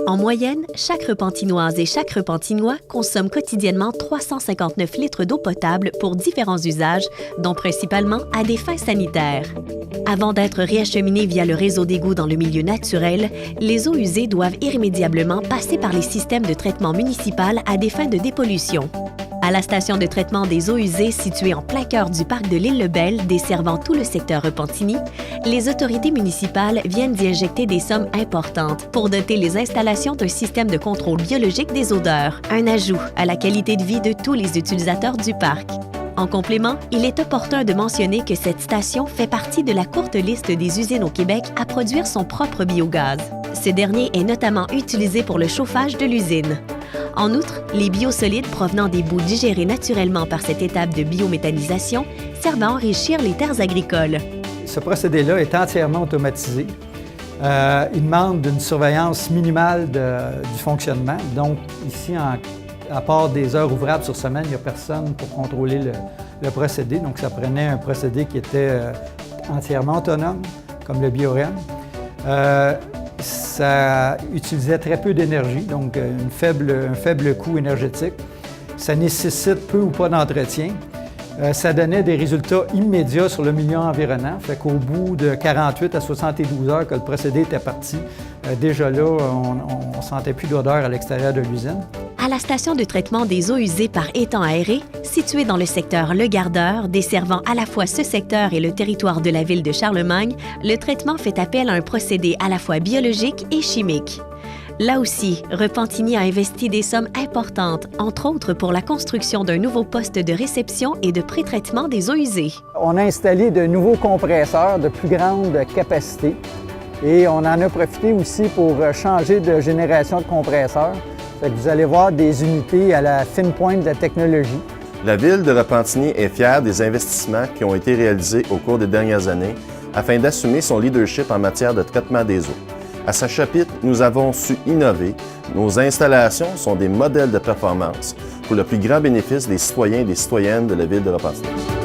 En moyenne, chaque repentinoise et chaque repentinois consomme quotidiennement 359 litres d'eau potable pour différents usages, dont principalement à des fins sanitaires. Avant d'être réacheminés via le réseau d'égouts dans le milieu naturel, les eaux usées doivent irrémédiablement passer par les systèmes de traitement municipal à des fins de dépollution. À la station de traitement des eaux usées située en plein cœur du parc de l'Île-Lebel, desservant tout le secteur Repentigny, les autorités municipales viennent d'y injecter des sommes importantes pour doter les installations d'un système de contrôle biologique des odeurs, un ajout à la qualité de vie de tous les utilisateurs du parc. En complément, il est opportun de mentionner que cette station fait partie de la courte liste des usines au Québec à produire son propre biogaz. Ce dernier est notamment utilisé pour le chauffage de l'usine. En outre, les biosolides provenant des boues digérées naturellement par cette étape de biométhanisation servent à enrichir les terres agricoles. Ce procédé-là est entièrement automatisé. Il demande une surveillance minimale du fonctionnement. Donc, ici, à part des heures ouvrables sur semaine, il n'y a personne pour contrôler le procédé. Donc, ça prenait un procédé qui était entièrement autonome, comme le Biorem. Ça utilisait très peu d'énergie, donc un faible coût énergétique. Ça nécessite peu ou pas d'entretien. Ça donnait des résultats immédiats sur le milieu environnant. Fait qu'au bout de 48 à 72 heures que le procédé était parti, déjà là, on ne sentait plus d'odeur à l'extérieur de l'usine. À la station de traitement des eaux usées par étang aéré, située dans le secteur Le Gardeur, desservant à la fois ce secteur et le territoire de la ville de Charlemagne, le traitement fait appel à un procédé à la fois biologique et chimique. Là aussi, Repentigny a investi des sommes importantes, entre autres pour la construction d'un nouveau poste de réception et de pré-traitement des eaux usées. On a installé de nouveaux compresseurs de plus grande capacité et on en a profité aussi pour changer de génération de compresseurs. Fait que vous allez voir des unités à la fine pointe de la technologie. La Ville de Repentigny est fière des investissements qui ont été réalisés au cours des dernières années afin d'assumer son leadership en matière de traitement des eaux. À sa chapitre, nous avons su innover. Nos installations sont des modèles de performance pour le plus grand bénéfice des citoyens et des citoyennes de la Ville de Repentigny.